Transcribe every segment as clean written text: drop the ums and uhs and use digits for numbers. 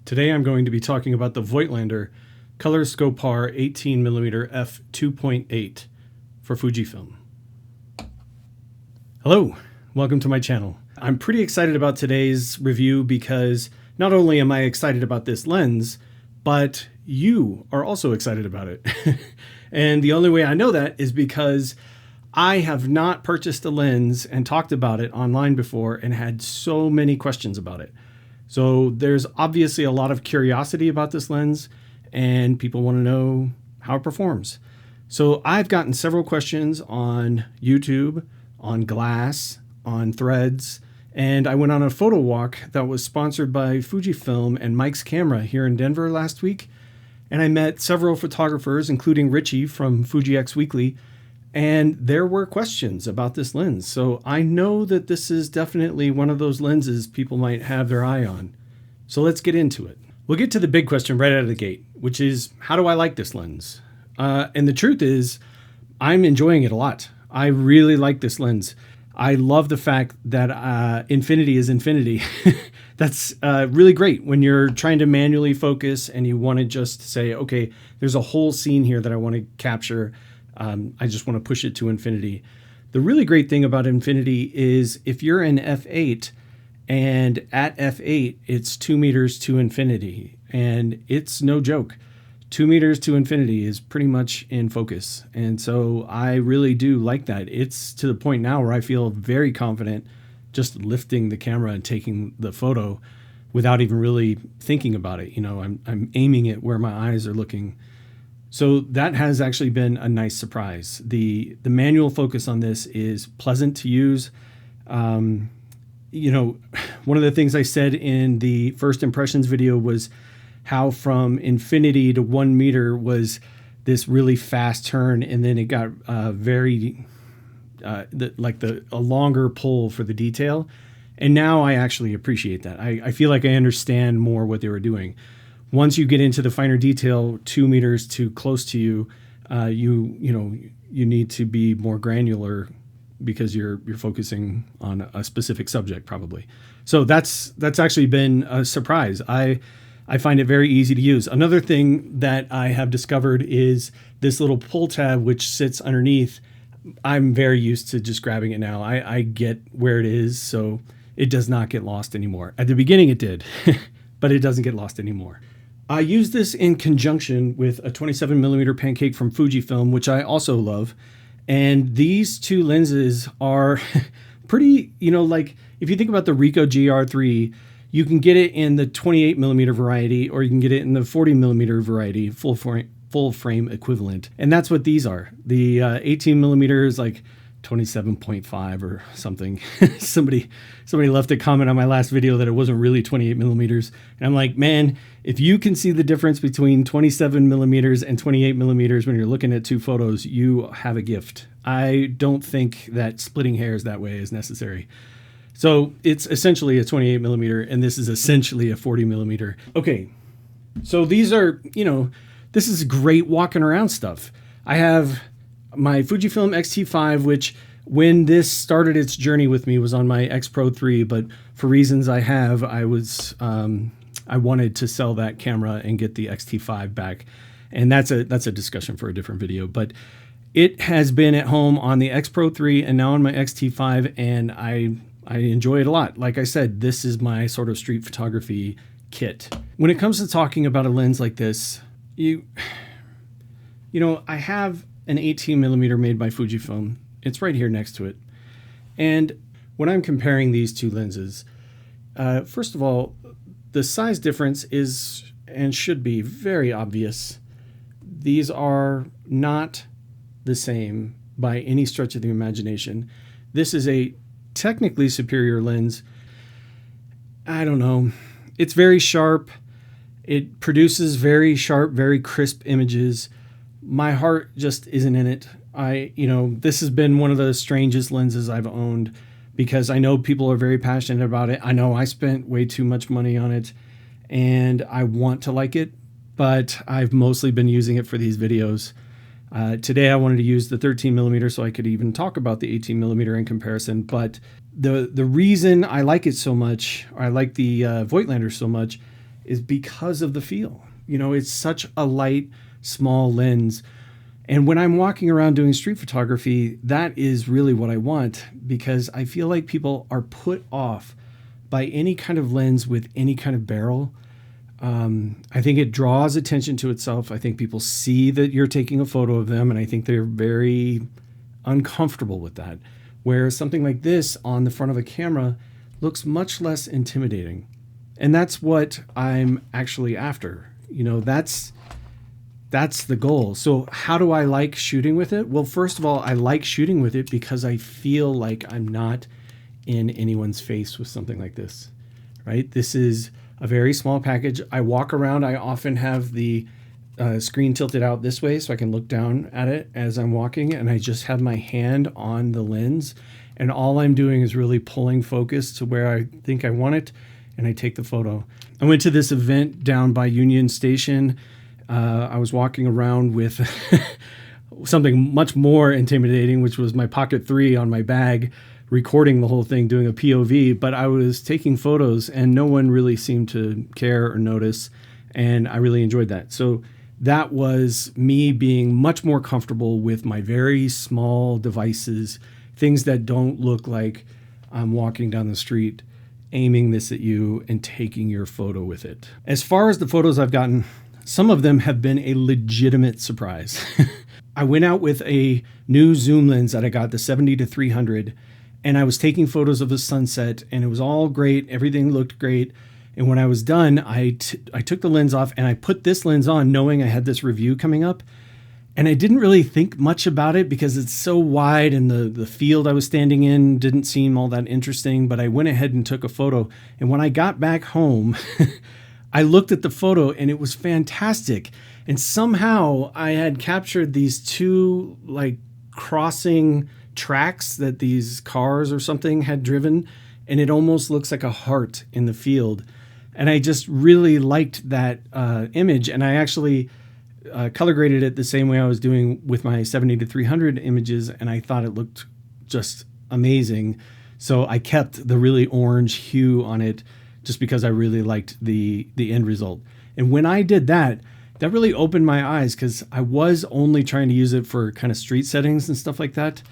Today I'm going to be talking about the Voigtlander Color Skopar 18mm F2.8 for Fujifilm. Hello, welcome to my channel. I'm pretty excited about today's review because not only am I excited about this lens, but you are also excited about it. And the only way I know that is because I have not purchased a lens and talked about it online before and had so many questions about it. So there's obviously a lot of curiosity about this lens and people want to know how it performs. So I've gotten several questions on YouTube, on Glass, on Threads, and I went on a photo walk that was sponsored by Fujifilm and Mike's Camera here in Denver last week. And I met several photographers, including Richie from Fuji X Weekly, and there were questions about this lens. So I know that this is definitely one of those lenses people might have their eye on. So let's get into it. We'll get to the big question right out of the gate, which is, how do I like this lens? And the truth is, I'm enjoying it a lot. I really like this lens. I love the fact that infinity is infinity. That's really great when you're trying to manually focus and you want to just say, okay, there's a whole scene here that I want to capture. I just want to push it to infinity. The really great thing about infinity is if you're in F8 and at F8, it's 2 meters to infinity, and it's no joke. 2 meters to infinity is pretty much in focus. And so I really do like that. It's to the point now where I feel very confident just lifting the camera and taking the photo without even really thinking about it. You know, I'm aiming it where my eyes are looking. So that has actually been a nice surprise. The manual focus on this is pleasant to use. You know, one of the things I said in the first impressions video was how from infinity to 1 meter was this really fast turn, and then it got a longer pull for the detail. And now I actually appreciate that. I feel like I understand more what they were doing. Once you get into the finer detail, 2 meters too close to you, you need to be more granular because you're focusing on a specific subject probably. So that's actually been a surprise. I find it very easy to use. Another thing that I have discovered is this little pull tab which sits underneath. I'm very used to just grabbing it now. I get where it is, so it does not get lost anymore. At the beginning it did, but it doesn't get lost anymore. I use this in conjunction with a 27mm pancake from Fujifilm, which I also love. And these two lenses are pretty, like if you think about the Ricoh GR3, you can get it in the 28mm variety, or you can get it in the 40mm variety, full frame equivalent. And that's what these are. The 18mm is like 27.5 or something. Somebody left a comment on my last video that it wasn't really 28mm. And I'm like, man, if you can see the difference between 27mm and 28mm when you're looking at two photos, you have a gift. I don't think that splitting hairs that way is necessary. So it's essentially a 28mm, and this is essentially a 40mm. Okay, so these are, this is great walking around stuff. I have my Fujifilm X-T5, which when this started its journey with me was on my X Pro 3, but for reasons I wanted to sell that camera and get the X-T5 back. And that's a discussion for a different video, but it has been at home on the X Pro 3 and now on my X-T5, and I enjoy it a lot. Like I said, this is my sort of street photography kit. When it comes to talking about a lens like this, I have an 18mm made by Fujifilm. It's right here next to it. And when I'm comparing these two lenses, first of all, the size difference is and should be very obvious. These are not the same by any stretch of the imagination. This is a technically superior lens. I don't know. It's very sharp. It produces very sharp, very crisp images. My heart just isn't in it. This has been one of the strangest lenses I've owned because I know people are very passionate about it. I know I spent way too much money on it and I want to like it, but I've mostly been using it for these videos. Today I wanted to use the 13mm so I could even talk about the 18mm in comparison, but the reason I like it so much, or I like the Voigtlander so much, is because of the feel. You know, it's such a light, small lens. And when I'm walking around doing street photography, that is really what I want, because I feel like people are put off by any kind of lens with any kind of barrel. I think it draws attention to itself. I think people see that you're taking a photo of them, and I think they're very uncomfortable with that. Whereas something like this on the front of a camera looks much less intimidating. And that's what I'm actually after. You know, that's the goal. So how do I like shooting with it? Well, first of all, I like shooting with it because I feel like I'm not in anyone's face with something like this, right? This is a very small package. I walk around. I often have the screen tilted out this way so I can look down at it as I'm walking, and I just have my hand on the lens, and all I'm doing is really pulling focus to where I think I want it, and I take the photo. I went to this event down by Union Station. I was walking around with something much more intimidating, which was my Pocket 3 on my bag, recording the whole thing, doing a POV, but I was taking photos and no one really seemed to care or notice, and I really enjoyed that. So that was me being much more comfortable with my very small devices, things that don't look like I'm walking down the street, aiming this at you and taking your photo with it. As far as the photos I've gotten, some of them have been a legitimate surprise. I went out with a new zoom lens that I got, the 70-300, and I was taking photos of the sunset, and it was all great. Everything looked great. And when I was done, I took the lens off and I put this lens on knowing I had this review coming up. And I didn't really think much about it because it's so wide and the field I was standing in didn't seem all that interesting, but I went ahead and took a photo. And when I got back home, I looked at the photo and it was fantastic. And somehow I had captured these two like crossing tracks that these cars or something had driven, and it almost looks like a heart in the field. And I just really liked that image, and I actually color graded it the same way I was doing with my 70-300 images, and I thought it looked just amazing. So I kept the really orange hue on it just because I really liked the end result. And when I did that, that really opened my eyes, because I was only trying to use it for kind of street settings and stuff like that.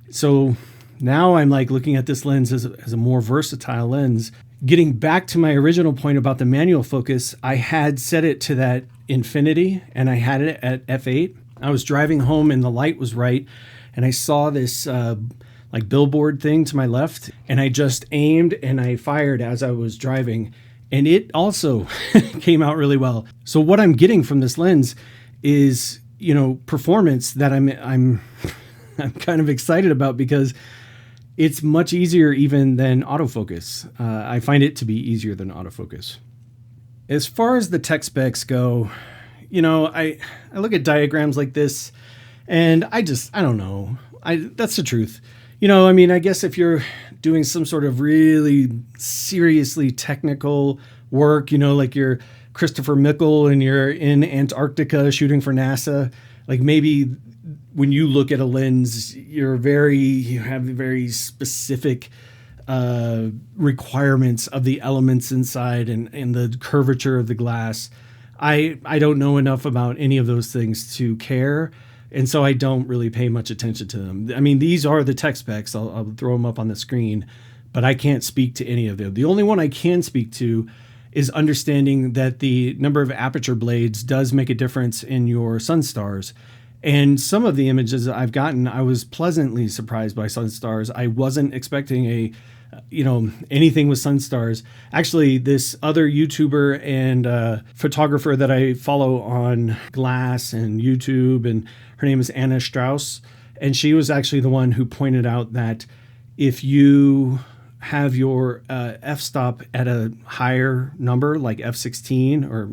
So now I'm like looking at this lens as a more versatile lens. Getting back to my original point about the manual focus, I had set it to that infinity and I had it at f8. I was driving home and the light was right, and I saw this like billboard thing to my left, and I just aimed and I fired as I was driving, and it also came out really well. So what I'm getting from this lens is, you know, performance that I'm kind of excited about, because it's much easier even than autofocus. I find it to be easier than autofocus. As far as the tech specs go, you know, I look at diagrams like this and I don't know. That's the truth. You know, I mean, I guess if you're doing some sort of really seriously technical work, you know, like you're Christopher Mickle and you're in Antarctica shooting for NASA, like maybe when you look at a lens, you have very specific requirements of the elements inside and the curvature of the glass. I don't know enough about any of those things to care, and so I don't really pay much attention to them. I mean, these are the tech specs. I'll throw them up on the screen, but I can't speak to any of them. The only one I can speak to is understanding that the number of aperture blades does make a difference in your sun stars. And some of the images that I've gotten, I was pleasantly surprised by sun stars. I wasn't expecting anything with sun stars. Actually, this other YouTuber and photographer that I follow on Glass and YouTube, and her name is Anna Strauss, and she was actually the one who pointed out that if you have your f-stop at a higher number, like f16 or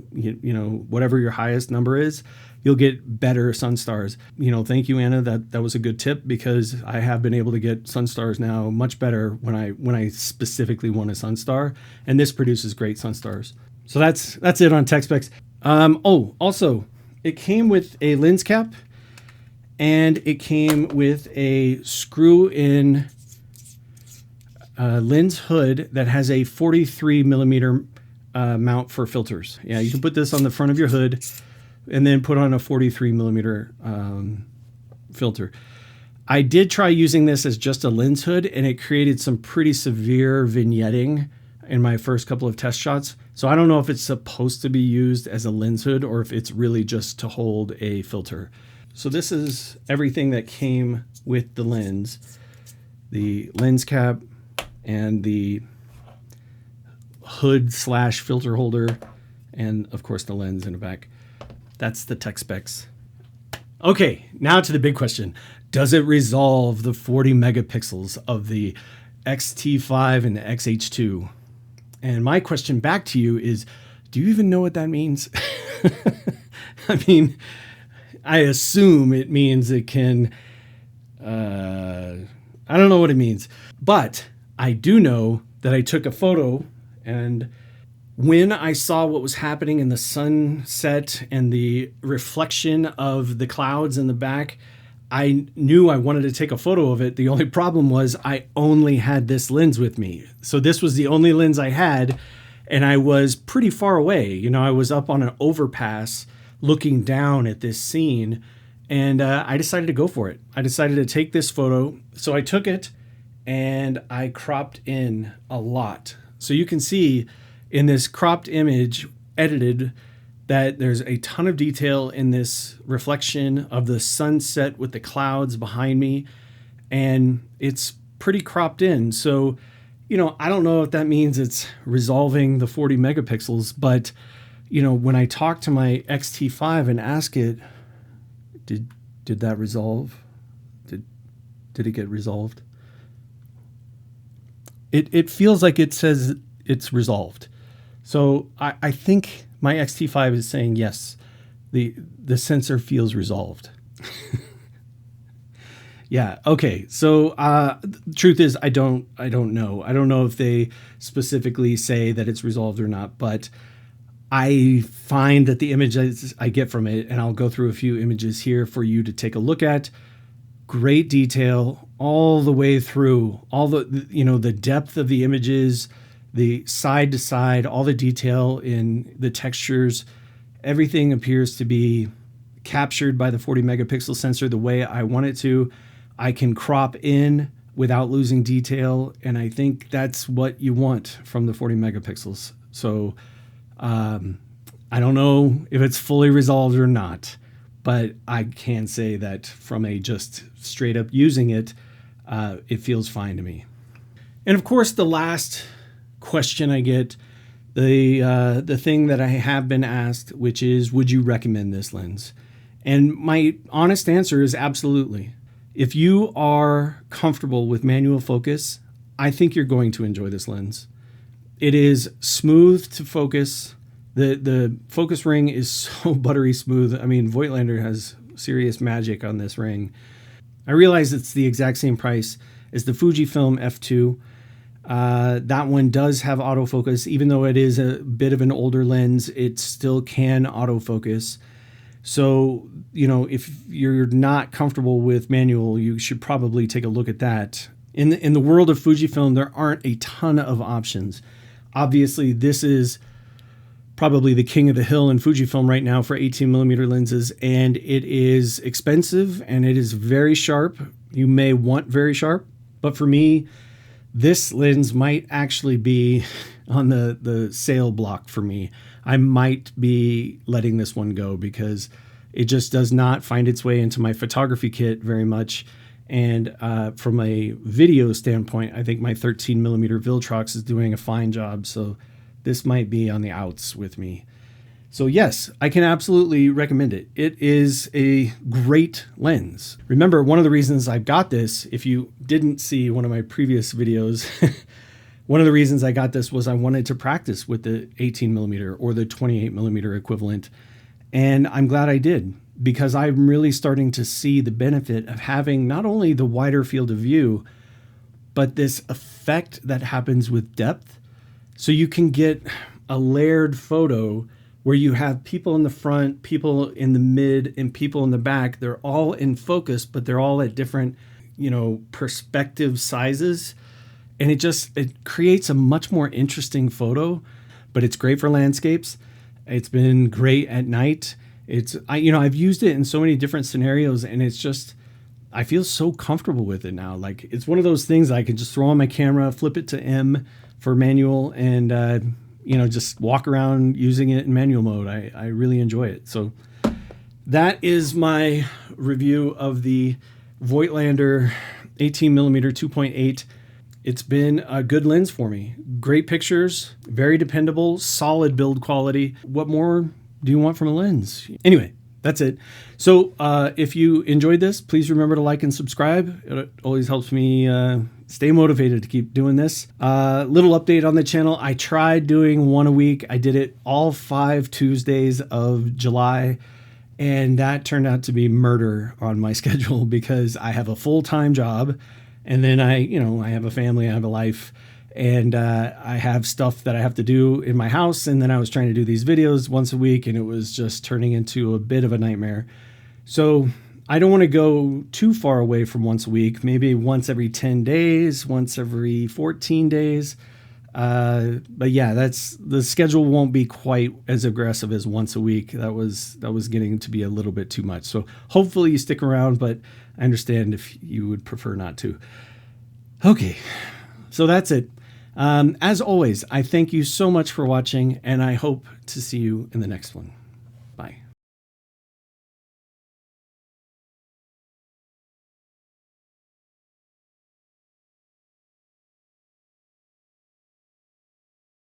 whatever your highest number is, you'll get better sun stars. You know, thank you, Anna. That was a good tip, because I have been able to get sun stars now much better when I specifically want a sun star, and this produces great sun stars. So that's it on tech specs. Also, it came with a lens cap, and it came with a screw-in lens hood that has a 43mm mount for filters. Yeah, you can put this on the front of your hood and then put on a 43 millimeter filter. I did try using this as just a lens hood, and it created some pretty severe vignetting in my first couple of test shots. So I don't know if it's supposed to be used as a lens hood or if it's really just to hold a filter. So this is everything that came with the lens. The lens cap and the hood / filter holder, and of course the lens in the back. That's the tech specs. Okay, now to the big question. Does it resolve the 40 megapixels of the X-T5 and the X-H2? And my question back to you is, do you even know what that means? I mean, I assume it means it can, I don't know what it means, but I do know that I took a photo, and when I saw what was happening in the sunset and the reflection of the clouds in the back, I knew I wanted to take a photo of it. The only problem was I only had this lens with me. So this was the only lens I had, and I was pretty far away. You know, I was up on an overpass looking down at this scene, and I decided to go for it. I decided to take this photo. So I took it and I cropped in a lot. So you can see in this cropped image, edited, that there's a ton of detail in this reflection of the sunset with the clouds behind me, and it's pretty cropped in. So, you know, I don't know if that means it's resolving the 40 megapixels, but, you know, when I talk to my X-T5 and ask it, did that resolve? Did it get resolved? It feels like it says it's resolved. So I think my X-T5 is saying, yes, the sensor feels resolved. Yeah. Okay. So the truth is, I don't know. I don't know if they specifically say that it's resolved or not, but I find that the images I get from it, and I'll go through a few images here for you to take a look at, great detail all the way through, all the, you know, the depth of the images, the side to side, all the detail in the textures, everything appears to be captured by the 40 megapixel sensor the way I want it to. I can crop in without losing detail, and I think that's what you want from the 40 megapixels. So I don't know if it's fully resolved or not, but I can say that from a just straight up using it, it feels fine to me. And of course, the last question I get, the thing that I have been asked, which is, would you recommend this lens? And my honest answer is absolutely. If you are comfortable with manual focus, I think you're going to enjoy this lens. It is smooth to focus. The focus ring is so buttery smooth. I mean, Voigtlander has serious magic on this ring. I realize it's the exact same price as the Fujifilm F2. That one does have autofocus. Even though it is a bit of an older lens, it still can autofocus. So, you know, if you're not comfortable with manual, you should probably take a look at that. In the world of Fujifilm, there aren't a ton of options. Obviously, this is probably the king of the hill in Fujifilm right now for 18mm lenses, and it is expensive and it is very sharp. You may want very sharp, but for me, this lens might actually be on the sale block for me. I might be letting this one go because it just does not find its way into my photography kit very much. And from a video standpoint, I think my 13mm Viltrox is doing a fine job. So this might be on the outs with me. So yes, I can absolutely recommend it. It is a great lens. Remember, one of the reasons I got this, if you didn't see one of my previous videos, one of the reasons I got this was I wanted to practice with the 18mm or the 28mm equivalent. And I'm glad I did, because I'm really starting to see the benefit of having not only the wider field of view, but this effect that happens with depth. So you can get a layered photo where you have people in the front, people in the mid, and people in the back. They're all in focus, but they're all at different, perspective sizes. And it creates a much more interesting photo. but it's great for landscapes. It's been great at night. I've used it in so many different scenarios, and it's just, I feel so comfortable with it now. Like, it's one of those things I can just throw on my camera, flip it to M for manual, and just walk around using it in manual mode. I really enjoy it. So that is my review of the Voigtlander 18mm 2.8. It's been a good lens for me. Great pictures, very dependable, solid build quality. What more do you want from a lens? Anyway, that's it. So if you enjoyed this, please remember to like and subscribe. It always helps me stay motivated to keep doing this. Little update on the channel. I tried doing one a week. I did it all 5 Tuesdays of July. And that turned out to be murder on my schedule because I have a full-time job. And then I have a family, I have a life, and I have stuff that I have to do in my house. And then I was trying to do these videos once a week, and it was just turning into a bit of a nightmare. So I don't want to go too far away from once a week, maybe once every 10 days, once every 14 days. But yeah, the schedule won't be quite as aggressive as once a week. That was getting to be a little bit too much. So hopefully you stick around, but I understand if you would prefer not to. Okay, so that's it. As always, I thank you so much for watching, and I hope to see you in the next one. Bye.